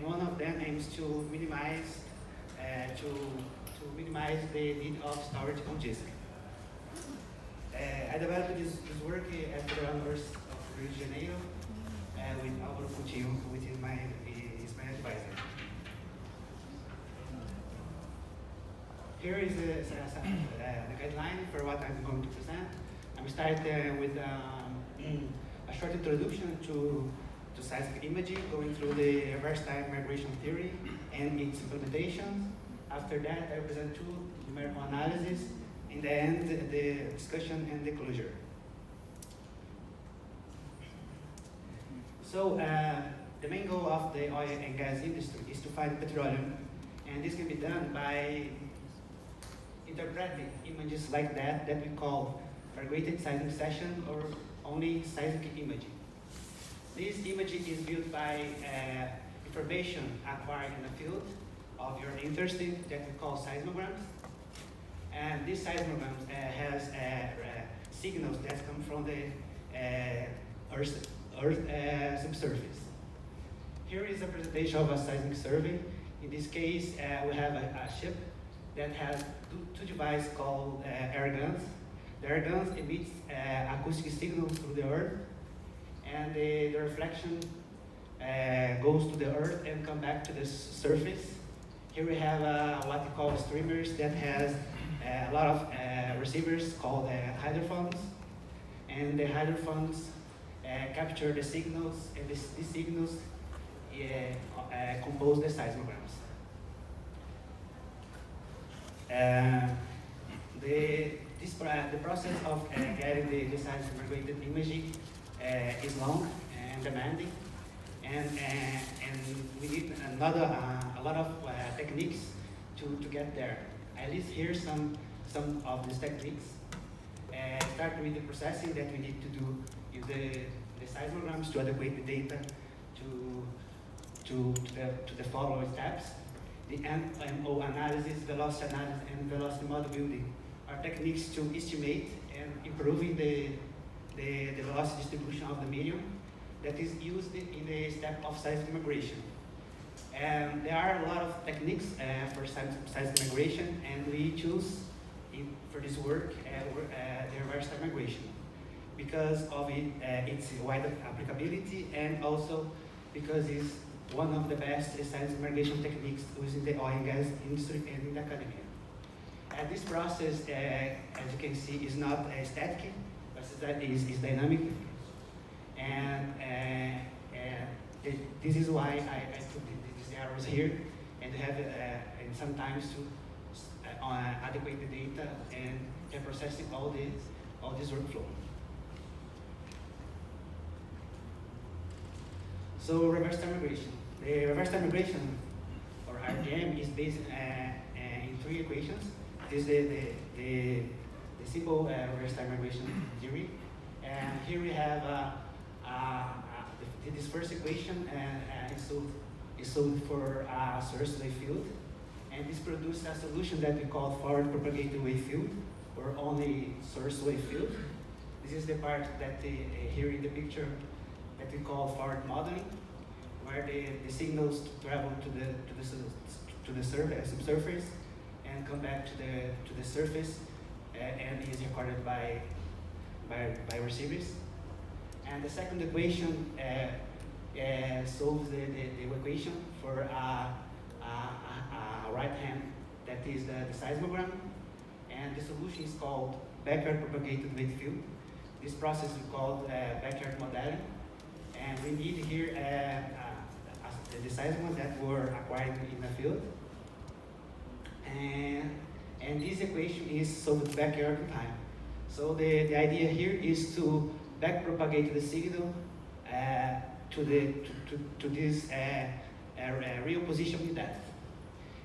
One of them aims to minimize the need of storage on disk. I developed this work at the University of Rio de Janeiro with Alvaro Coutinho, which is my advisor. Here is the guideline for what I'm going to present. I'm starting with a short introduction to seismic imaging, going through the reverse time migration theory and its implementation. After that, I present two numerical analyses. In the end, the discussion and the closure. So, the main goal of the oil and gas industry is to find petroleum, and this can be done by interpreting images like that we call aggregated seismic session or only seismic imaging. This imaging is built by information acquired in the field of your interest in that we call seismograms. And these seismograms has signals that come from the Earth subsurface. Here is a presentation of a seismic survey. In this case, we have a ship that has two devices called air guns. The air guns emits acoustic signals through the earth, and the reflection goes to the earth and come back to the surface. Here we have what we call streamers that has a lot of receivers called hydrophones, and the hydrophones capture the signals, and these signals compose the seismograms. The process of getting the seismic imaging is long and demanding, and we need a lot of techniques to get there. I list here some of these techniques. Start with the processing that we need to do in the seismograms to adequate the data to the following steps. The MO analysis, velocity analysis, and velocity model building are techniques to estimate and improving the velocity distribution of the medium that is used in the step of seismic migration. And there are a lot of techniques for seismic migration, and we choose for this work the reverse time migration because of its wide applicability, and also because it's one of the best seismic migration techniques used in the oil and gas industry and in the academia. And this process, as you can see, is not static, but is dynamic. And this is why I put these arrows here, and have and sometimes to adequate the data and processing all this workflow. So reverse time migration. The reverse time migration, or RTM, is based in three equations. This is the simple reverse time migration theory. And here we have this first equation is solved for a source wave field, and this produces a solution that we call forward propagated wave field, or only source wave field. This is the part that here in the picture that we call forward modeling, where the signals travel to the subsurface and come back to the surface and is recorded by receivers. And the second equation solves the equation for a right hand that is the seismogram, and the solution is called backyard propagated wave field. This process is called backyard modeling, and we need here the seismograms that were acquired in the field, and this equation is solved backyard in time. So the idea here is to back propagate the signal to this real position in depth,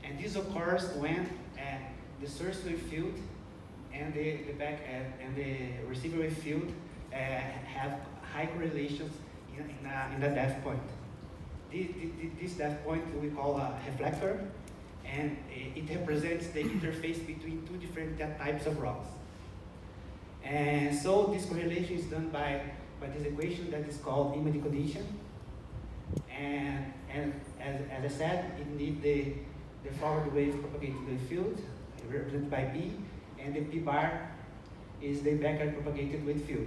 and this occurs when the source wave field and the back and the receiver wave field have high correlations in the depth point. This depth point we call a reflector, and it represents the interface between two different types of rocks. And so this correlation is done by this equation that is called imaging condition. And as I said, it needs the forward wave propagated wave field, represented by B, and the P bar is the backward propagated wave field.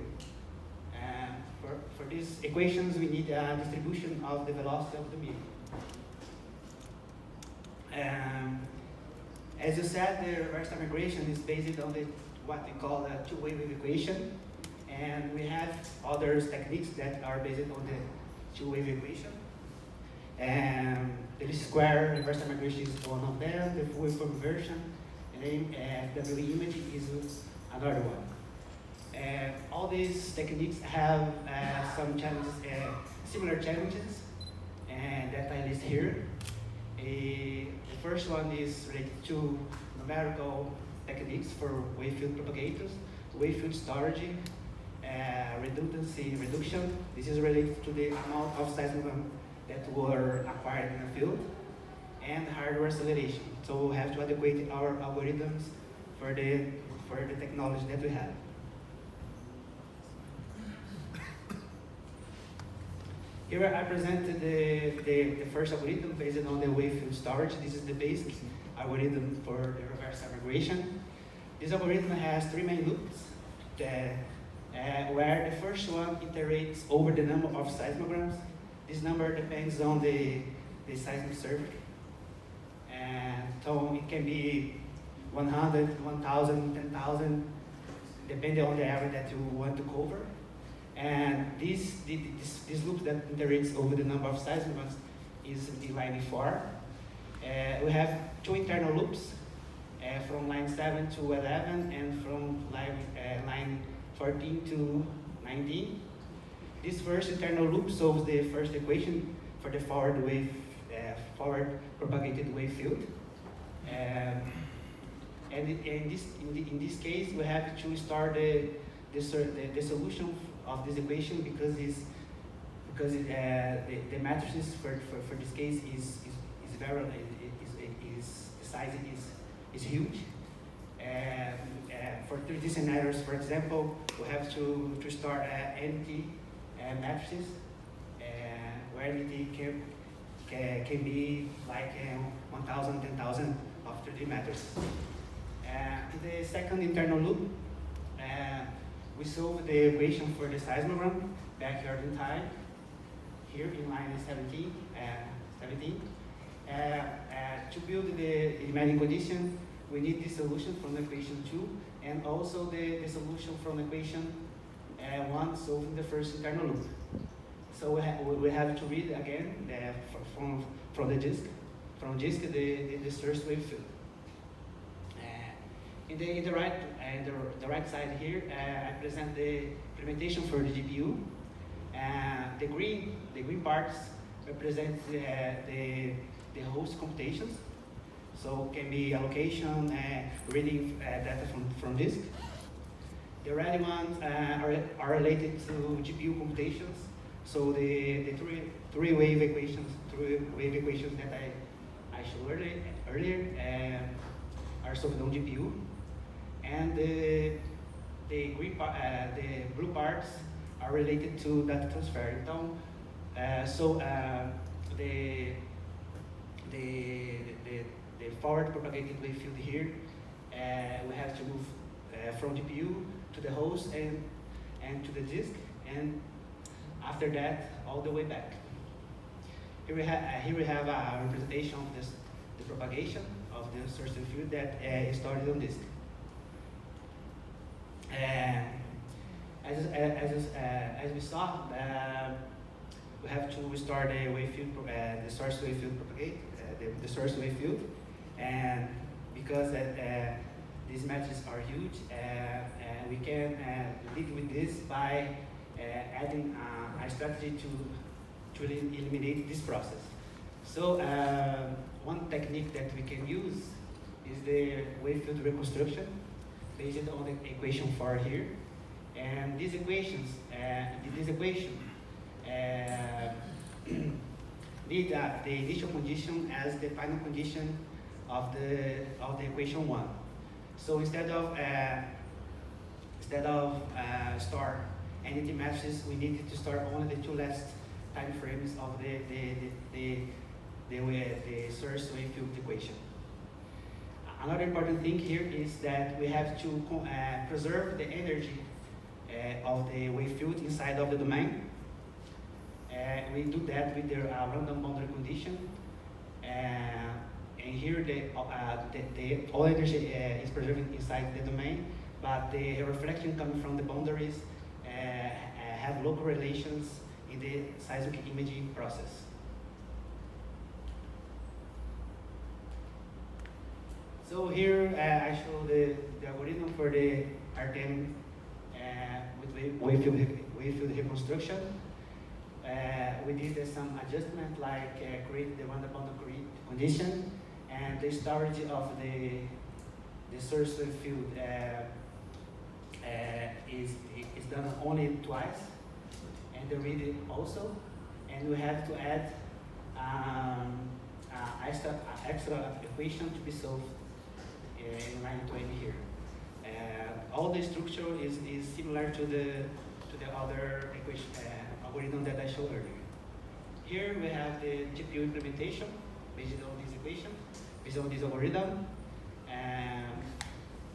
For these equations, we need a distribution of the velocity of the medium. As you said, the reverse time migration is based on what we call a two-way wave equation, and we have other techniques that are based on the two-wave equation. The least square reverse time migration is one of them, the full waveform version, and then FW image is another one. All these techniques have some challenges, similar challenges, and that I list here. The first one is related to numerical techniques for wave field propagators, wave field storage, redundancy reduction. This is related to the amount of seismogram that were acquired in a field, and hardware acceleration. So we have to adequate our algorithms for the technology that we have. Here I presented the first algorithm based on the wave field storage. This is the basic algorithm for the reverse time migration. This algorithm has three main loops, where the first one iterates over the number of seismograms. This number depends on the seismic survey. So it can be 100, 1,000, 10,000, depending on the area that you want to cover. And this loop that iterates over the number of seismograms is in line 4. We have two internal loops from line 7 to 11 and from line 14 to 19. This first internal loop solves the first equation for the forward propagated wave field. And in this case, we have to start the solution of this equation because the matrices for this case is very the size is huge. For 3D scenarios, for example, we have to start NT matrices where NT can be like 1,000, 10,000 of 3D matrices. In the second internal loop, we solve the equation for the seismogram backyard in time, here in line 17. To build the demanding condition, we need the solution from equation 2 and also the solution from equation 1 solving the first internal loop. So we have to read again from the disk, the source wave field. In the right side here, I present the implementation for the GPU. The green parts represent the host computations. So can be allocation, reading data from disk. The red ones are related to GPU computations. So the three wave equations that I showed earlier are solved on GPU. And the blue parts are related to data transfer. The forward propagated wave field here, we have to move from GPU to the host and to the disk, and after that, all the way back. Here we have a representation of the propagation of the source wave field that is stored on disk. As we saw, we have to start the wave field, the source wave field propagate, the source wave field, and because these matches are huge, we can lead with this by adding a strategy to eliminate this process. So one technique that we can use is the wave field reconstruction based on the equation 4 here. And these equations, need the initial condition as the final condition of the equation 1. So instead of store entity matrices, we needed to store only the two last time frames of the source wave field equation. Another important thing here is that we have to preserve the energy of the wave field inside of the domain. We do that with the random boundary condition. And here the all energy is preserved inside the domain, but the reflection coming from the boundaries have local relations in the seismic imaging process. So here I show the algorithm for the RTM with wave field reconstruction. We did some adjustment like create the random boundary condition, and the storage of the source wave field is done only twice, and the read also, and we have to add extra equation to be solved in line 20 here. All the structure is similar to the other equation algorithm that I showed earlier. Here we have the GPU implementation based on this equation, based on this algorithm.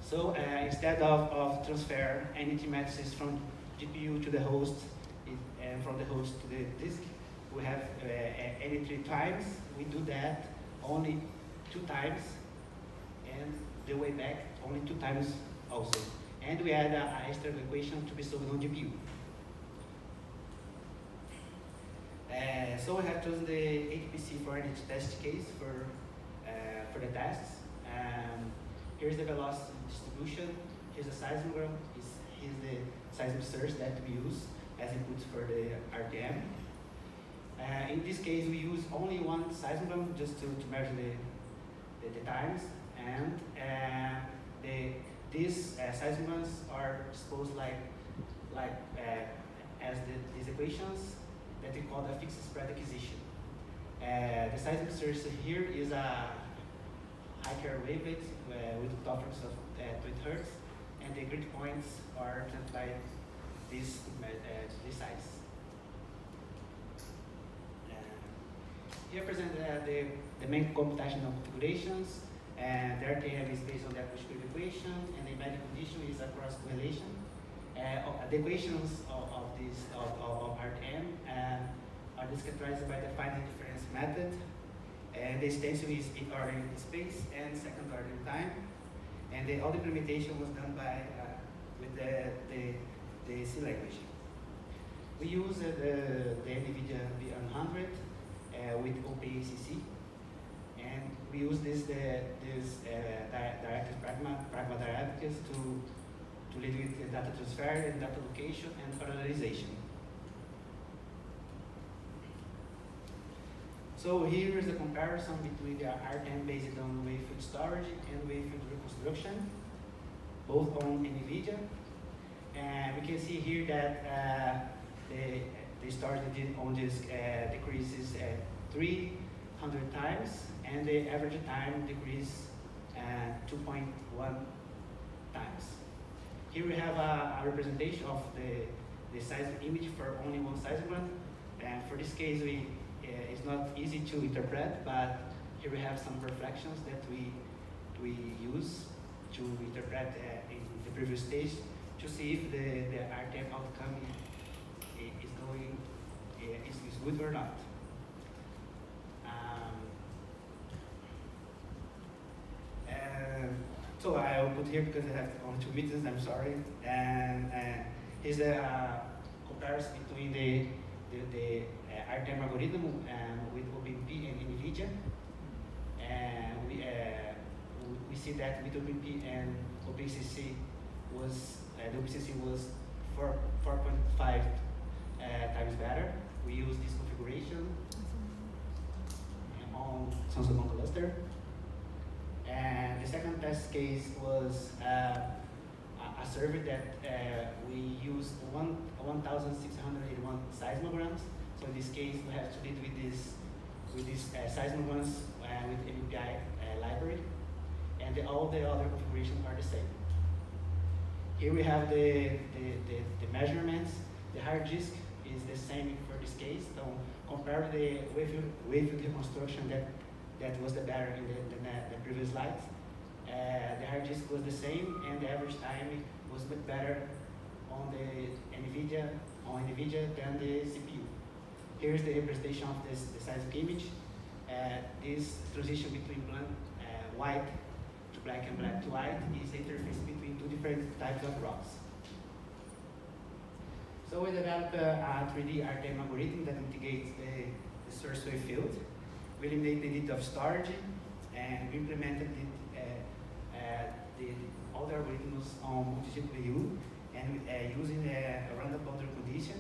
So instead of transfer anything matrices from GPU to the host and from the host to the disk, we have any 3 times. We do that only 2 times, and the way back only 2 times also. And we add an extra equation to be solved on GPU. So we have chosen the HPC for each test case for the tests. Here's the velocity distribution. Here's the seismogram. Here's the seismic source that we use as input for the RTM. In this case, we use only one seismogram just to measure the times, and these seismograms are exposed as these equations that we call the fixed spread acquisition. The seismic source here is a high-care wavelet with a tolerance of 20 Hertz, and the grid points are represented by this size. Here I present the main computational configurations, and the RTM is based on the acoustical equation, and the embedded condition is a cross correlation. The equations of RTM are discretized by the finite difference method, and the stencil is in order in space and second order in time, and all the implementation was done by with the C language. We use the NVIDIA V100 with OpenACC, and we use this directive pragma directives to lead with the data transfer and data location and parallelization. So here is the comparison between the RTM based on wave field storage and wave field reconstruction, both on NVIDIA. And we can see here that the storage on this decreases 300 times, and the average time decreases 2.1 times. Here we have a representation of the seismic image for only one seismogram, and for this case it's not easy to interpret, but here we have some reflections that we use to interpret in the previous stage to see if the RTM outcome is good or not. So I will put here because I have only 2 minutes, I'm sorry. And here's a comparison between the RTM algorithm with OpenP and NVIDIA. And we see that with OpenP and OpenACC the OpenACC was 4.5 times better. We use this configuration on Samsung cluster. And the second test case was a survey that we used 1,681 seismograms. So in this case, we have to deal with these seismograms with MPI library, and all the other configurations are the same. Here we have the measurements. The hard disk is the same for this case. So compare the wave reconstruction that was the better in the previous slides. The hard disk was the same, and the average time was much better on the NVIDIA than the CPU. Here's the representation of the seismic image. This transition between white to black and black to white is the interface between two different types of rocks. So we developed a 3D RTM algorithm that mitigates the source wave field. We eliminated the need of storage, and we implemented all the algorithms on multi-GPU, and using a random boundary condition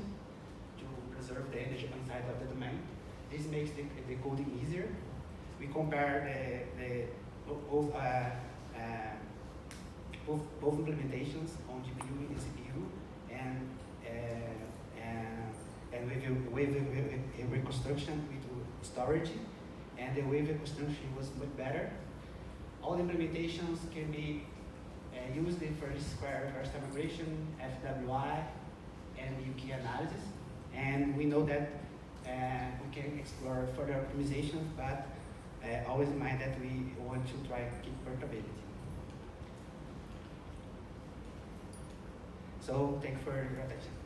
to preserve the energy inside of the domain. This makes the coding easier. We compare both implementations on GPU and CPU, and wave reconstruction with storage, and the wave reconstruction was much better. All the implementations can be used for square versus migration, FWI, and UK analysis. And we know that we can explore further optimizations, but always in mind that we want to try to keep portability. So thank you for your attention.